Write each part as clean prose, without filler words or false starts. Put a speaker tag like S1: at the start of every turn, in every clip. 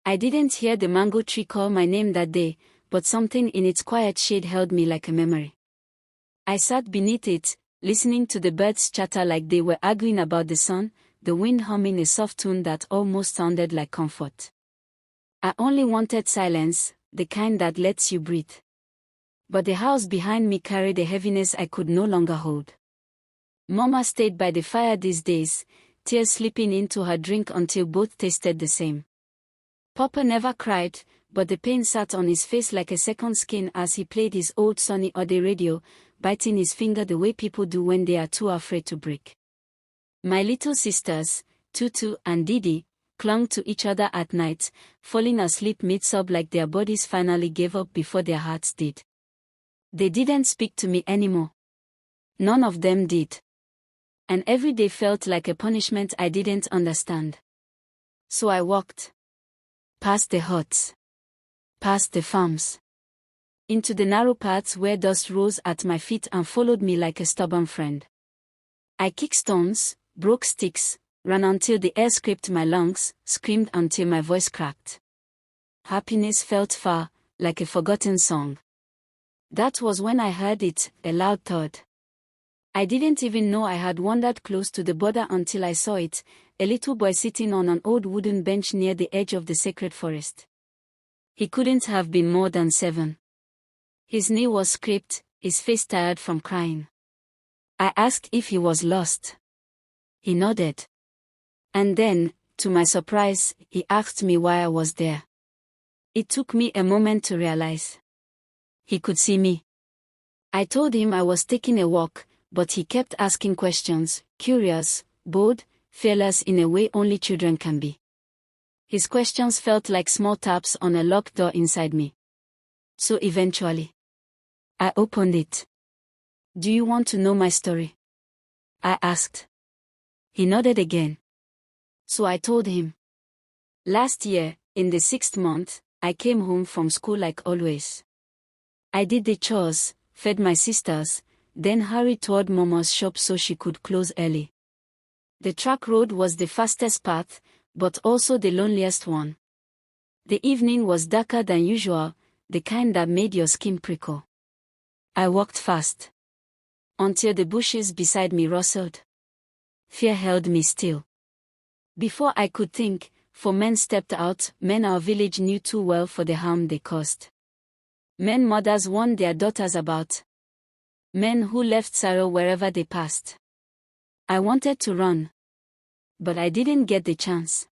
S1: I didn't hear the mango tree call my name that day, but something in its quiet shade held me like a memory. I sat beneath it, listening to the birds chatter like they were arguing about the sun, the wind humming a soft tune that almost sounded like comfort. I only wanted silence, the kind that lets you breathe. But the house behind me carried a heaviness I could no longer hold. Mama stayed by the fire these days, tears slipping into her drink until both tasted the same. Papa never cried, but the pain sat on his face like a second skin as he played his old Sonny Ode radio, biting his finger the way people do when they are too afraid to break. My little sisters, Tutu and Didi, clung to each other at night, falling asleep mid-sob like their bodies finally gave up before their hearts did. They didn't speak to me anymore. None of them did. And every day felt like a punishment I didn't understand. So I walked. Past the huts. Past the farms. Into the narrow paths where dust rose at my feet and followed me like a stubborn friend. I kicked stones, broke sticks, ran until the air scraped my lungs, screamed until my voice cracked. Happiness felt far, like a forgotten song. That was when I heard it, a loud thud. I didn't even know I had wandered close to the border until I saw it, a little boy sitting on an old wooden bench near the edge of the sacred forest. He couldn't have been more than 7. His knee was scraped, his face tired from crying. I asked if he was lost. He nodded. And then, to my surprise, he asked me why I was there. It took me a moment to realize. He could see me. I told him I was taking a walk, but he kept asking questions, curious, bold, fearless in a way only children can be. His questions felt like small taps on a locked door inside me. So eventually, I opened it. Do you want to know my story? I asked. He nodded again. So I told him. Last year, in the 6th month, I came home from school like always. I did the chores, fed my sisters, then hurried toward Mama's shop so she could close early. The track road was the fastest path, but also the loneliest one. The evening was darker than usual, the kind that made your skin prickle. I walked fast. Until the bushes beside me rustled. Fear held me still. Before I could think, 4 men stepped out, men our village knew too well for the harm they caused. Men mothers warned their daughters about. Men who left sorrow wherever they passed. I wanted to run. But I didn't get the chance.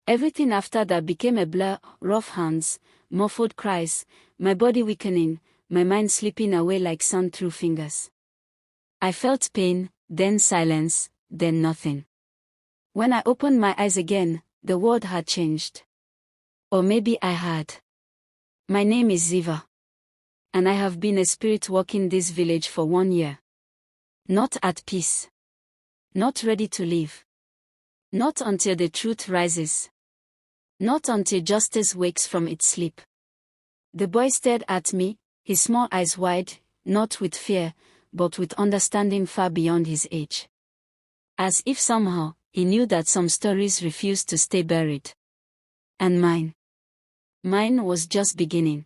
S1: Everything after that became a blur, rough hands, muffled cries, my body weakening, my mind slipping away like sand through fingers. I felt pain, then silence, then nothing. When I opened my eyes again, the world had changed. Or maybe I had. My name is Ziva. And I have been a spirit walking this village for 1 year. Not at peace. Not ready to live. Not until the truth rises. Not until justice wakes from its sleep. The boy stared at me, his small eyes wide, not with fear, but with understanding far beyond his age. As if somehow, he knew that some stories refused to stay buried. And mine was just beginning.